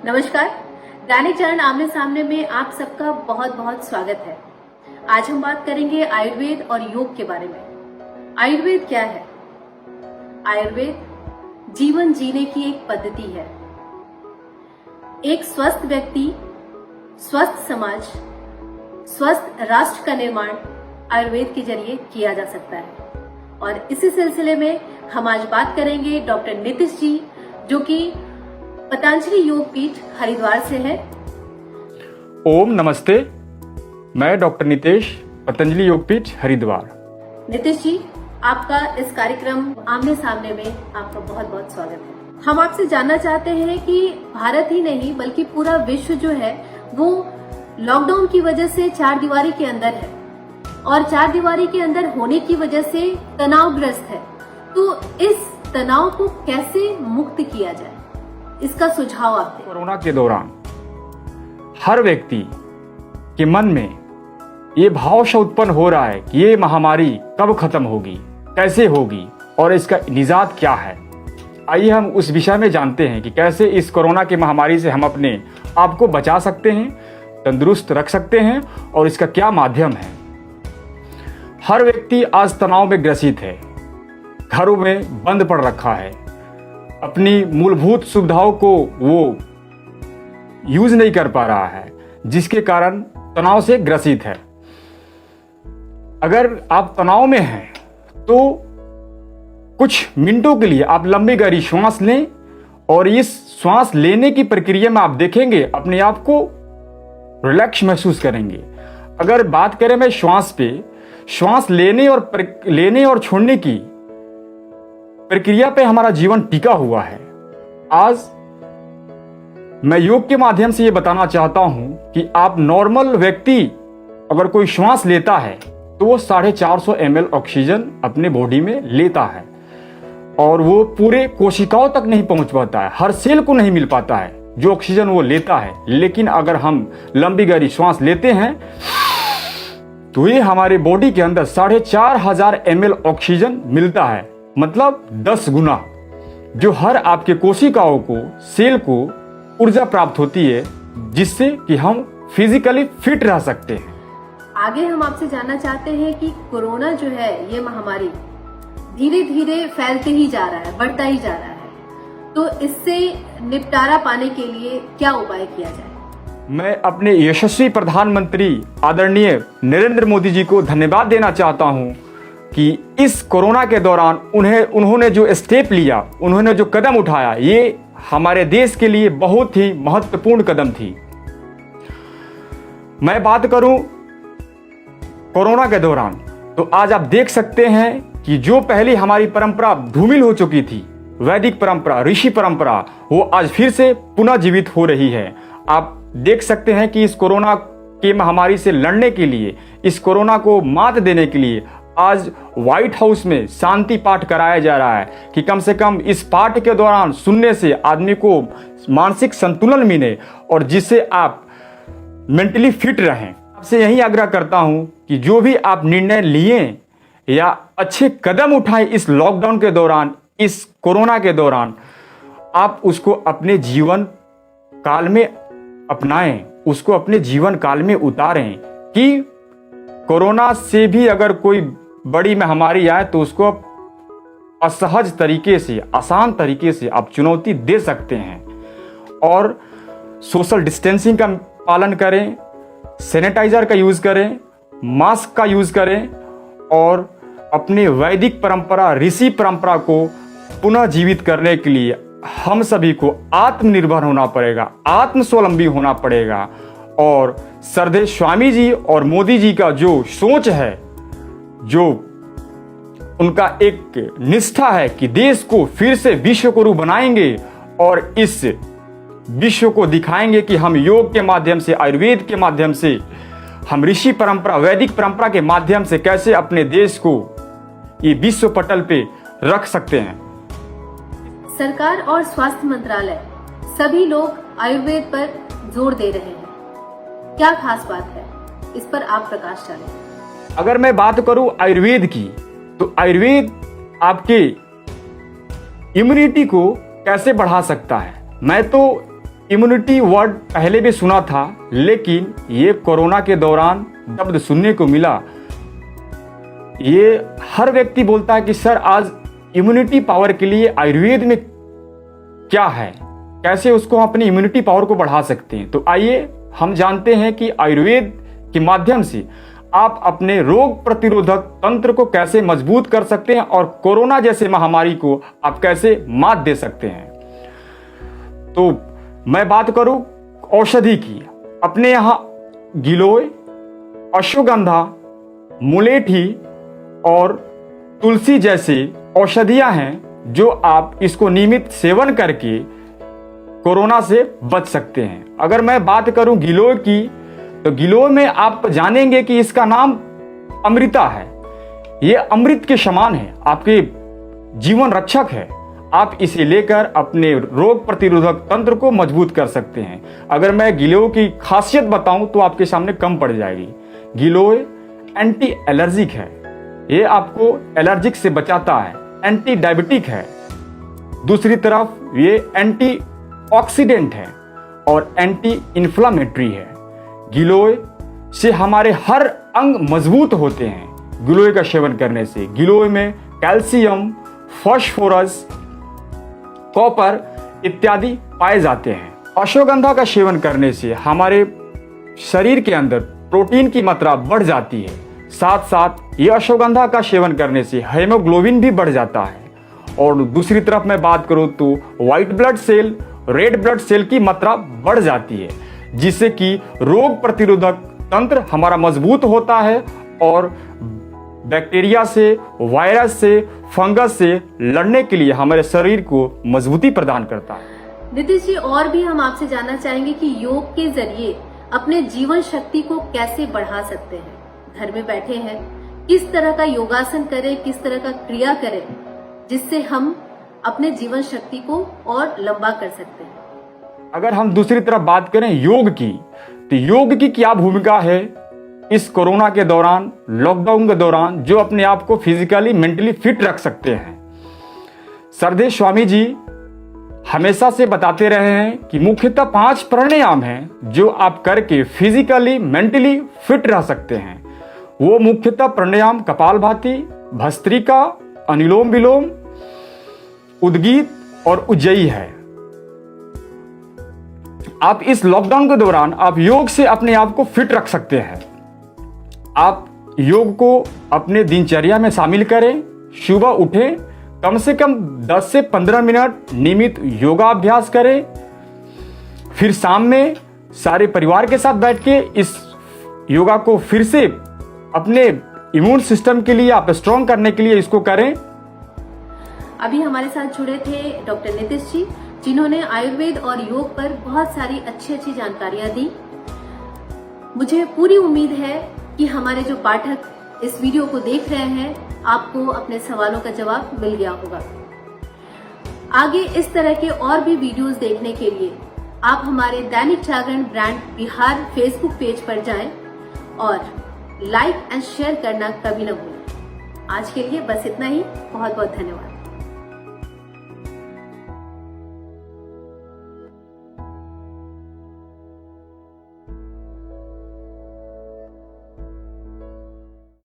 नमस्कार, दैनिक चरण आमने सामने में आप सबका बहुत बहुत स्वागत है। आज हम बात करेंगे आयुर्वेद और योग के बारे में। आयुर्वेद क्या है? आयुर्वेद जीवन जीने की एक पद्धति है। एक स्वस्थ व्यक्ति, स्वस्थ समाज, स्वस्थ राष्ट्र का निर्माण आयुर्वेद के जरिए किया जा सकता है। और इसी सिलसिले में हम आज बात करेंगे डॉक्टर नीतीश जी, जो कि पतंजलि योग पीठ हरिद्वार से है। ओम नमस्ते, मैं डॉक्टर नीतीश, पतंजलि योग पीठ हरिद्वार। नीतीश जी, आपका इस कार्यक्रम आमने सामने में आपका बहुत बहुत स्वागत है। हम आपसे जानना चाहते हैं कि भारत ही नहीं बल्कि पूरा विश्व जो है वो लॉकडाउन की वजह से चार दीवारी के अंदर है और चार दीवारी के अंदर होने की वजह से तनावग्रस्त है। तो इस तनाव को कैसे मुक्त किया जाए, इसका सुझाव आप दें। कोरोना के दौरान हर व्यक्ति के मन में ये भाव से उत्पन्न हो रहा है कि ये महामारी कब खत्म होगी, कैसे होगी और इसका निजात क्या है। आइए हम उस विषय में जानते हैं कि कैसे इस कोरोना की महामारी से हम अपने आप को बचा सकते हैं, तंदुरुस्त रख सकते हैं और इसका क्या माध्यम है। हर व्यक्ति आज तनाव में ग्रसित है, घरों में बंद पड़ रखा है, अपनी मूलभूत सुविधाओं को वो यूज नहीं कर पा रहा है, जिसके कारण तनाव से ग्रसित है। अगर आप तनाव में हैं तो कुछ मिनटों के लिए आप लंबी गहरी श्वास लें और इस श्वास लेने की प्रक्रिया में आप देखेंगे अपने आप को रिलैक्स महसूस करेंगे। अगर बात करें मैं श्वास पे, श्वास लेने और छोड़ने की प्रक्रिया पे हमारा जीवन टिका हुआ है। आज मैं योग के माध्यम से ये बताना चाहता हूं कि आप नॉर्मल व्यक्ति अगर कोई श्वास लेता है तो वो 450 ml ऑक्सीजन अपने बॉडी में लेता है और वो पूरे कोशिकाओं तक नहीं पहुंच पाता है, हर सेल को नहीं मिल पाता है जो ऑक्सीजन वो लेता है। लेकिन अगर हम लंबी गहरी श्वास लेते हैं तो ये हमारे बॉडी के अंदर 4500 ml ऑक्सीजन मिलता है, मतलब 10 गुना, जो हर आपके कोशिकाओं को, सेल को ऊर्जा प्राप्त होती है, जिससे कि हम फिजिकली फिट रह सकते हैं। आगे हम आपसे जानना चाहते हैं कि कोरोना जो है, ये महामारी धीरे धीरे फैलते ही जा रहा है, बढ़ता ही जा रहा है, तो इससे निपटारा पाने के लिए क्या उपाय किया जाए? मैं अपने यशस्वी प्रधानमंत्री आदरणीय नरेंद्र मोदी जी को धन्यवाद देना चाहता हूं कि इस कोरोना के दौरान उन्होंने जो स्टेप लिया, उन्होंने जो कदम उठाया, ये हमारे देश के लिए बहुत ही महत्वपूर्ण कदम थी। मैं बात करूं कोरोना के दौरान तो आज आप देख सकते हैं कि जो पहले हमारी परंपरा धूमिल हो चुकी थी, वैदिक परंपरा, ऋषि परंपरा, वो आज फिर से पुनः जीवित हो रही है। आप देख सकते हैं कि इस कोरोना की महामारी से लड़ने के लिए, इस कोरोना को मात देने के लिए आज व्हाइट हाउस में शांति पाठ कराया जा रहा है कि कम से कम इस पाठ के दौरान सुनने से आदमी को मानसिक संतुलन मिले और जिससे आप मेंटली फिट रहें। आपसे यही आग्रह करता हूं कि जो भी आप निर्णय लिए या अच्छे कदम उठाएं इस लॉकडाउन के दौरान, इस कोरोना के दौरान, आप उसको अपने जीवन काल में अपनाएं, उसको अपने जीवन काल में उतारें कि कोरोना से भी अगर कोई बड़ी महामारी आए तो उसको असहज तरीके से, आसान तरीके से आप चुनौती दे सकते हैं। और सोशल डिस्टेंसिंग का पालन करें, सैनिटाइजर का यूज करें, मास्क का यूज करें और अपनी वैदिक परंपरा, ऋषि परंपरा को पुनः जीवित करने के लिए हम सभी को आत्मनिर्भर होना पड़ेगा, आत्मस्वावलंबी होना पड़ेगा। और सरदेव स्वामी जी और मोदी जी का जो सोच है, जो उनका एक निष्ठा है कि देश को फिर से विश्व गुरु बनाएंगे और इस विश्व को दिखाएंगे कि हम योग के माध्यम से, आयुर्वेद के माध्यम से, हम ऋषि परंपरा, वैदिक परंपरा के माध्यम से कैसे अपने देश को ये विश्व पटल पे रख सकते हैं। सरकार और स्वास्थ्य मंत्रालय सभी लोग आयुर्वेद पर जोर दे रहे हैं, क्या खास बात है, इस पर आप प्रकाश डालें। अगर मैं बात करूं आयुर्वेद की तो आयुर्वेद आपके इम्यूनिटी को कैसे बढ़ा सकता है? मैं तो इम्यूनिटी वर्ड पहले भी सुना था, लेकिन ये कोरोना के दौरान शब्द सुनने को मिला। ये हर व्यक्ति बोलता है कि सर आज इम्यूनिटी पावर के लिए आयुर्वेद में क्या है, कैसे उसको अपनी इम्यूनिटी पावर को बढ़ा सकते हैं। तो आइए हम जानते हैं कि आयुर्वेद के माध्यम से आप अपने रोग प्रतिरोधक तंत्र को कैसे मजबूत कर सकते हैं और कोरोना जैसे महामारी को आप कैसे मात दे सकते हैं। तो मैं बात करूं औषधि की, अपने यहां गिलोय, अश्वगंधा, मुलेठी और तुलसी जैसे औषधियां हैं जो आप इसको नियमित सेवन करके कोरोना से बच सकते हैं। अगर मैं बात करूं गिलोय की, तो गिलोय में आप जानेंगे कि इसका नाम अमृता है। यह अमृत के समान है, आपके जीवन रक्षक है। आप इसे लेकर अपने रोग प्रतिरोधक तंत्र को मजबूत कर सकते हैं। अगर मैं गिलोय की खासियत बताऊं तो आपके सामने कम पड़ जाएगी। गिलोय एंटी एलर्जिक है, ये आपको एलर्जिक से बचाता है, एंटी डायबिटिक है। दूसरी तरफ ये एंटी ऑक्सीडेंट है और एंटी इन्फ्लामेटरी है। गिलोय से हमारे हर अंग मजबूत होते हैं। गिलोय का सेवन करने से गिलोय में कैल्शियम, फास्फोरस, कॉपर इत्यादि पाए जाते हैं। अश्वगंधा का सेवन करने से हमारे शरीर के अंदर प्रोटीन की मात्रा बढ़ जाती है। साथ साथ ये अश्वगंधा का सेवन करने से हेमोग्लोबिन भी बढ़ जाता है। और दूसरी तरफ मैं बात करूं तो white blood cell, red blood cell की मात्रा बढ़ जाती है, जिससे कि रोग प्रतिरोधक तंत्र हमारा मजबूत होता है और बैक्टीरिया से, वायरस से, फंगस से लड़ने के लिए हमारे शरीर को मजबूती प्रदान करता है। नीतीश जी, और भी हम आपसे जानना चाहेंगे कि योग के जरिए अपने जीवन शक्ति को कैसे बढ़ा सकते हैं। घर में बैठे हैं, किस तरह का योगासन करें, किस तरह का क्रिया करें जिससे हम अपने जीवन शक्ति को और लंबा कर सकते हैं। अगर हम दूसरी तरफ बात करें योग की, तो योग की क्या भूमिका है इस कोरोना के दौरान, लॉकडाउन के दौरान, जो अपने आप को फिजिकली मेंटली फिट रख सकते हैं। सरदेव स्वामी जी हमेशा से बताते रहे हैं कि मुख्यतः 5 प्राणायाम हैं जो आप करके फिजिकली मेंटली फिट रह सकते हैं। वो मुख्यतः प्राणायाम कपालभाति, भस्त्रिका, अनुलोम विलोम, उद्गीत और उज्जयी है। आप इस लॉकडाउन के दौरान आप योग से अपने आप को फिट रख सकते हैं। आप योग को अपने दिनचर्या में शामिल करें। सुबह उठें, कम से कम 10 से 15 मिनट नियमित योगाभ्यास करें। फिर शाम में सारे परिवार के साथ बैठ के इस योगा को फिर से अपने इम्यून सिस्टम के लिए, आप स्ट्रॉन्ग करने के लिए इसको करें। अभी हमारे साथ जुड़े थे डॉक्टर नीतीश जी, जिन्होंने आयुर्वेद और योग पर बहुत सारी अच्छी जानकारियां दी। मुझे पूरी उम्मीद है कि हमारे जो पाठक इस वीडियो को देख रहे हैं, आपको अपने सवालों का जवाब मिल गया होगा। आगे इस तरह के और भी वीडियोस देखने के लिए आप हमारे Dainik Jagran brand Bihar Facebook page पर जाएं और लाइक एंड शेयर करना कभी न भूलें। आज के लिए बस इतना ही। बहुत बहुत धन्यवाद।